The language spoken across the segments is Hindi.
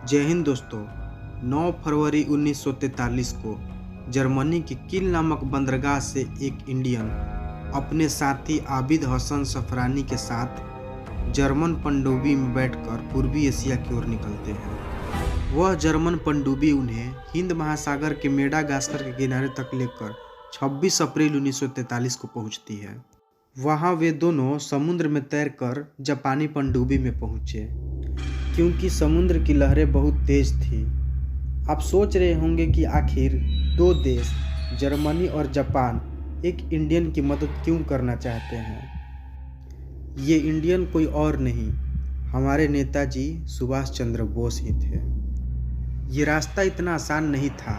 जय हिंद दोस्तों। 9 फरवरी 1943 को जर्मनी की किल नामक बंदरगाह से एक इंडियन अपने साथी आबिद हसन सफरानी के साथ जर्मन पनडुब्बी में बैठकर पूर्वी एशिया की ओर निकलते हैं। वह जर्मन पनडुब्बी उन्हें हिंद महासागर के मेडागास्कर के किनारे तक लेकर 26 अप्रैल 1943 को पहुंचती है। वहां वे दोनों समुद्र में तैरकर जापानी पनडुब्बी में पहुंचे। क्योंकि समुद्र की लहरें बहुत तेज थी। आप सोच रहे होंगे कि आखिर दो देश जर्मनी और जापान एक इंडियन की मदद क्यों करना चाहते हैं। ये इंडियन कोई और नहीं, हमारे नेताजी सुभाष चंद्र बोस ही थे। ये रास्ता इतना आसान नहीं था,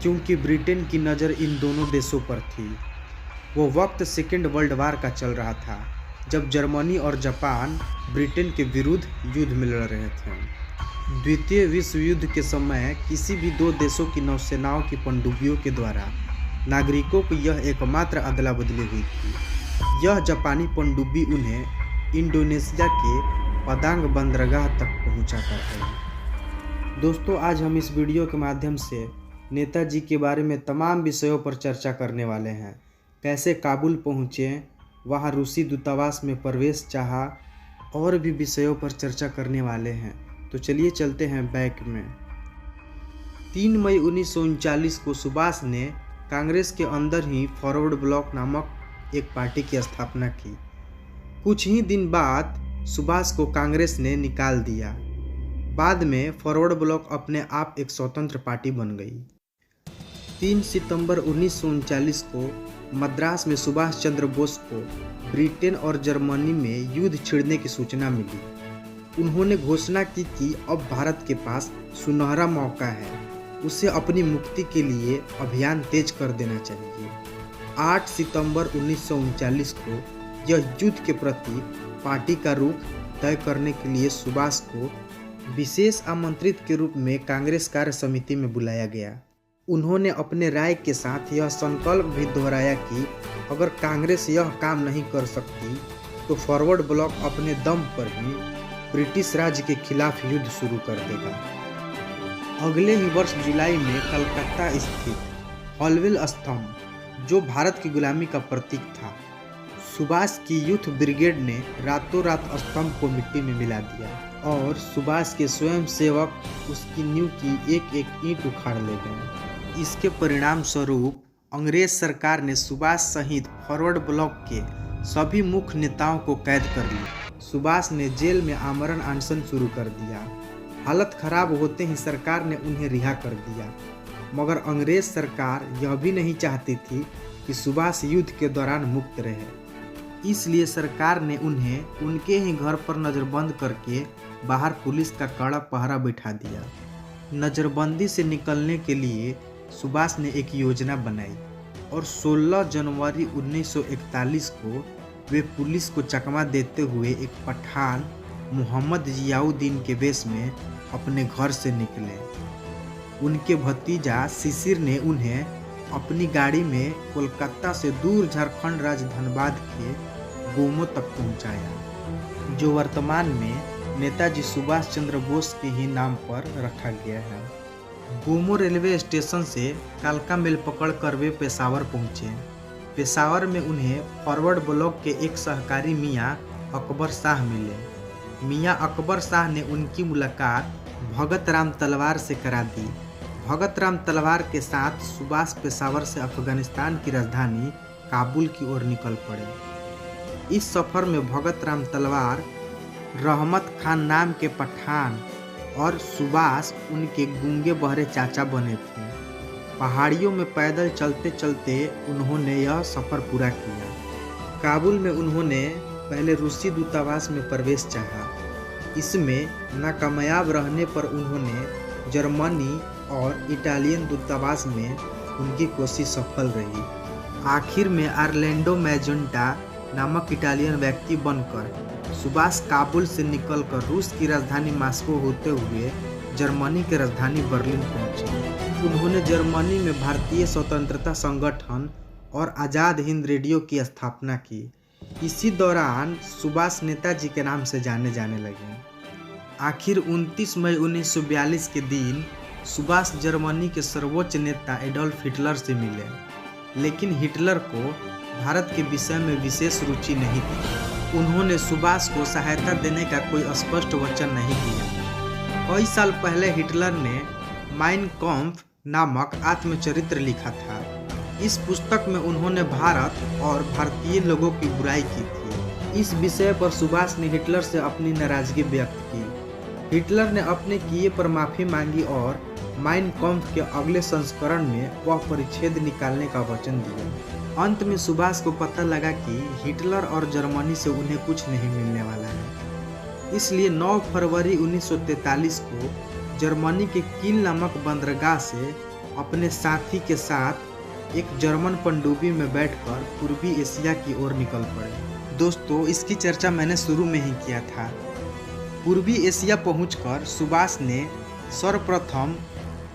क्योंकि ब्रिटेन की नज़र इन दोनों देशों पर थी। वो वक्त सेकेंड वर्ल्ड वार का चल रहा था, जब जर्मनी और जापान ब्रिटेन के विरुद्ध युद्ध में लड़ रहे थे। द्वितीय विश्व युद्ध के समय किसी भी दो देशों की नौसेनाओं की पनडुब्बियों के द्वारा नागरिकों को यह एकमात्र अदला बदली हुई थी। यह जापानी पनडुब्बी उन्हें इंडोनेशिया के पदांग बंदरगाह तक पहुंचा कर आई। दोस्तों, आज हम इस वीडियो के माध्यम से नेताजी के बारे में तमाम विषयों पर चर्चा करने वाले हैं। कैसे काबुल पहुँचे, वहाँ रूसी दूतावास में प्रवेश चाहा, और भी विषयों पर चर्चा करने वाले हैं। तो चलिए चलते हैं बैक में। 3 मई 1939 को सुभाष ने कांग्रेस के अंदर ही फॉरवर्ड ब्लॉक नामक एक पार्टी की स्थापना की। कुछ ही दिन बाद सुभाष को कांग्रेस ने निकाल दिया। बाद में फॉरवर्ड ब्लॉक अपने आप एक स्वतंत्र पार्टी बन गई। 3 सितंबर 1939 को मद्रास में सुभाष चंद्र बोस को ब्रिटेन और जर्मनी में युद्ध छिड़ने की सूचना मिली। उन्होंने घोषणा की कि अब भारत के पास सुनहरा मौका है, उसे अपनी मुक्ति के लिए अभियान तेज कर देना चाहिए। 8 सितंबर 1939 को यह युद्ध के प्रति पार्टी का रुख तय करने के लिए सुभाष को विशेष आमंत्रित के रूप में कांग्रेस कार्य समिति में बुलाया गया। उन्होंने अपने राय के साथ यह संकल्प भी दोहराया कि अगर कांग्रेस यह काम नहीं कर सकती तो फॉरवर्ड ब्लॉक अपने दम पर ही ब्रिटिश राज के खिलाफ युद्ध शुरू कर देगा। अगले ही वर्ष जुलाई में कलकत्ता स्थित हॉलविल स्तंभ, जो भारत की गुलामी का प्रतीक था, सुभाष की यूथ ब्रिगेड ने रातों रात स्तंभ को मिट्टी में मिला दिया और सुभाष के स्वयं सेवक उसकी नींव की एक एक ईंट उखाड़ ले गए। इसके परिणाम स्वरूप अंग्रेज सरकार ने सुभाष सहित फॉरवर्ड ब्लॉक के सभी मुख्य नेताओं को कैद कर लिया। सुभाष ने जेल में आमरण अनशन शुरू कर दिया। हालत खराब होते ही सरकार ने उन्हें रिहा कर दिया, मगर अंग्रेज सरकार यह भी नहीं चाहती थी कि सुभाष युद्ध के दौरान मुक्त रहे। इसलिए सरकार ने उन्हें उनके ही घर पर नज़रबंद करके बाहर पुलिस का कड़ा पहरा बैठा दिया। नज़रबंदी से निकलने के लिए सुभाष ने एक योजना बनाई और 16 जनवरी 1941 को वे पुलिस को चकमा देते हुए एक पठान मोहम्मद जियाउद्दीन के वेश में अपने घर से निकले। उनके भतीजा शिशिर ने उन्हें अपनी गाड़ी में कोलकाता से दूर झारखंड राज्य धनबाद के गोमो तक पहुंचाया, जो वर्तमान में नेताजी सुभाष चंद्र बोस के ही नाम पर रखा गया है। गोमो रेलवे स्टेशन से कालका मेल पकड़कर वे पेशावर पहुंचे। पेशावर में उन्हें फॉरवर्ड ब्लॉक के एक सहकारी मियाँ अकबर शाह मिले। मियाँ अकबर शाह ने उनकी मुलाकात भगत राम तलवार से करा दी। भगत राम तलवार के साथ सुभाष पेशावर से अफगानिस्तान की राजधानी काबुल की ओर निकल पड़े। इस सफ़र में भगत राम तलवार रहमत खान नाम के पठान और सुभाष उनके गूंगे बहरे चाचा बने थे। पहाड़ियों में पैदल चलते चलते उन्होंने यह सफ़र पूरा किया। काबुल में उन्होंने पहले रूसी दूतावास में प्रवेश चाहा। इसमें नाकामयाब रहने पर उन्होंने जर्मनी और इटालियन दूतावास में उनकी कोशिश सफल रही। आखिर में आर्लेंडो मैजेंटा नामक इटालियन व्यक्ति बनकर सुभाष काबुल से निकलकर रूस की राजधानी मॉस्को होते हुए जर्मनी की राजधानी बर्लिन पहुंचे। उन्होंने जर्मनी में भारतीय स्वतंत्रता संगठन और आज़ाद हिंद रेडियो की स्थापना की। इसी दौरान सुभाष नेताजी के नाम से जाने लगे। आखिर 29 मई 1942 के दिन सुभाष जर्मनी के सर्वोच्च नेता एडोल्फ हिटलर से मिले, लेकिन हिटलर को भारत के विषय में विशेष रुचि नहीं थी। उन्होंने सुभाष को सहायता देने का कोई स्पष्ट वचन नहीं दिया। कई साल पहले हिटलर ने माइन काम्फ नामक आत्मचरित्र लिखा था। इस पुस्तक में उन्होंने भारत और भारतीय लोगों की बुराई की थी। इस विषय पर सुभाष ने हिटलर से अपनी नाराजगी व्यक्त की। हिटलर ने अपने किए पर माफी मांगी और माइन काम्फ के अगले संस्करण में वह परिच्छेद निकालने का वचन दिया। अंत में सुभाष को पता लगा कि हिटलर और जर्मनी से उन्हें कुछ नहीं मिलने वाला है। इसलिए 9 फरवरी 1943 को जर्मनी के किल नामक बंदरगाह से अपने साथी के साथ एक जर्मन पनडुब्बी में बैठकर पूर्वी एशिया की ओर निकल पड़े। दोस्तों, इसकी चर्चा मैंने शुरू में ही किया था। पूर्वी एशिया पहुंचकर सुभाष ने सर्वप्रथम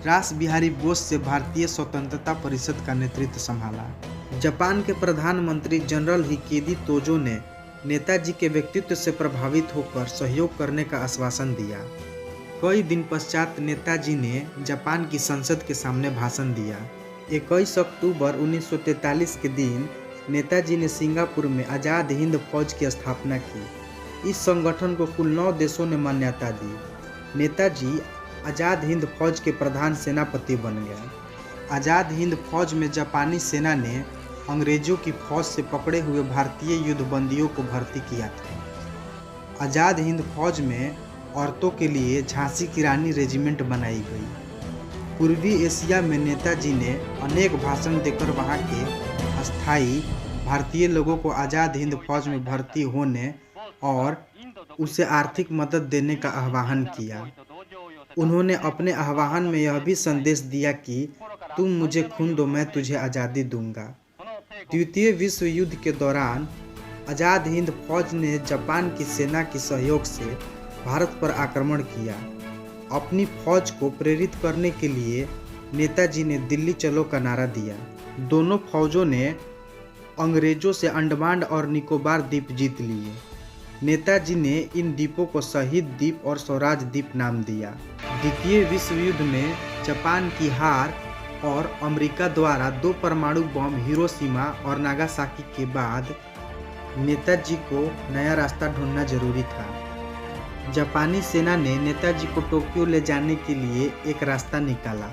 रास बिहारी बोस से भारतीय स्वतंत्रता परिषद का नेतृत्व संभाला। जापान के प्रधानमंत्री जनरल हिदेकी तोजो ने नेताजी के व्यक्तित्व से प्रभावित होकर सहयोग करने का आश्वासन दिया। कई दिन पश्चात नेताजी ने जापान की संसद के सामने भाषण दिया। 21 अक्टूबर 1943 के दिन नेताजी ने सिंगापुर में आज़ाद हिंद फौज की स्थापना की। इस संगठन को कुल 9 देशों ने मान्यता दी। नेताजी आज़ाद हिंद फौज के प्रधान सेनापति बन गए। आज़ाद हिंद फौज में जापानी सेना ने अंग्रेजों की फौज से पकड़े हुए भारतीय युद्धबंदियों को भर्ती किया था। आज़ाद हिंद फौज में औरतों के लिए झांसी की रानी रेजिमेंट बनाई गई। पूर्वी एशिया में नेताजी ने अनेक भाषण देकर वहां के अस्थायी भारतीय लोगों को आज़ाद हिंद फौज में भर्ती होने और उसे आर्थिक मदद देने का आह्वान किया। उन्होंने अपने आह्वान में यह भी संदेश दिया कि तुम मुझे खून दो, मैं तुझे आज़ादी दूंगा। द्वितीय विश्व युद्ध के दौरान आज़ाद हिंद फौज ने जापान की सेना के सहयोग से भारत पर आक्रमण किया। अपनी फौज को प्रेरित करने के लिए नेताजी ने दिल्ली चलो का नारा दिया। दोनों फौजों ने अंग्रेजों से अंडमान और निकोबार द्वीप जीत लिए। नेताजी ने इन द्वीपों को शहीद द्वीप और स्वराज द्वीप नाम दिया। द्वितीय विश्व युद्ध में जापान की हार और अमेरिका द्वारा 2 परमाणु बम हिरोशिमा और नागासाकी के बाद नेताजी को नया रास्ता ढूंढना जरूरी था। जापानी सेना ने नेताजी को टोक्यो ले जाने के लिए एक रास्ता निकाला,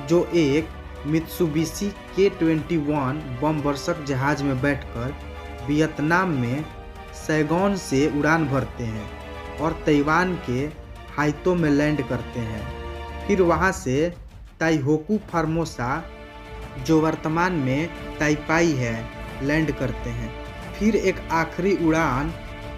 जो एक मित्सुबिशी K-21 बम वर्षक जहाज में बैठकर वियतनाम में सैगोन से उड़ान भरते हैं और ताइवान के हाइतो में लैंड करते हैं। फिर वहां से ताइहोकू फार्मोसा, जो वर्तमान में ताइपाई है, लैंड करते हैं। फिर एक आखिरी उड़ान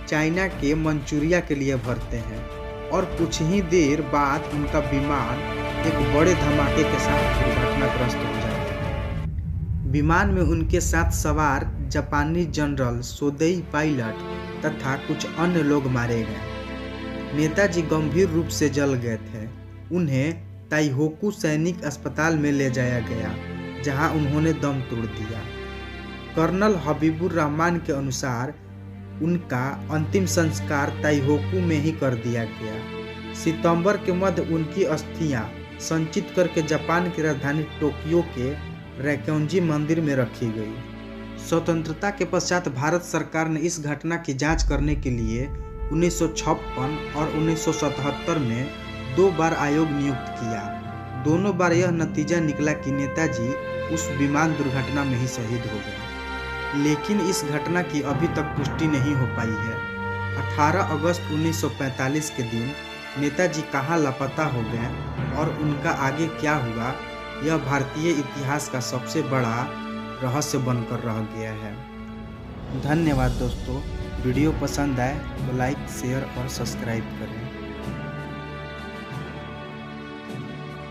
चाइना के मंचूरिया के लिए भरते हैं और कुछ ही देर बाद उनका विमान एक बड़े धमाके के साथ दुर्घटनाग्रस्त हो जाता है। विमान में उनके साथ सवार जापानी जनरल सोदेई पायलट तथा कुछ अन्य लोग मारे गए। नेताजी गंभीर रूप से जल गए थे। उन्हें ताइहोकू सैनिक अस्पताल में ले जाया गया, जहां उन्होंने दम तोड़ दिया। कर्नल हबीबुर रहमान के अनुसार उनका अंतिम संस्कार ताइहोकू में ही कर दिया गया। सितंबर के मध्य उनकी अस्थियां संचित करके जापान की राजधानी टोक्यो के रैक्योंजी मंदिर में रखी गई। स्वतंत्रता के पश्चात भारत सरकार ने इस घटना की जांच करने के लिए 1956 और 1977 में 2 बार आयोग नियुक्त किया। दोनों बार यह नतीजा निकला कि नेताजी उस विमान दुर्घटना में ही शहीद हो गए, लेकिन इस घटना की अभी तक पुष्टि नहीं हो पाई है। 18 अगस्त 1945 के दिन नेताजी कहाँ लापता हो गए और उनका आगे क्या हुआ, यह भारतीय इतिहास का सबसे बड़ा रहस्य बनकर रह गया है। धन्यवाद दोस्तों। वीडियो पसंद आए तो लाइक, शेयर और सब्सक्राइब करें।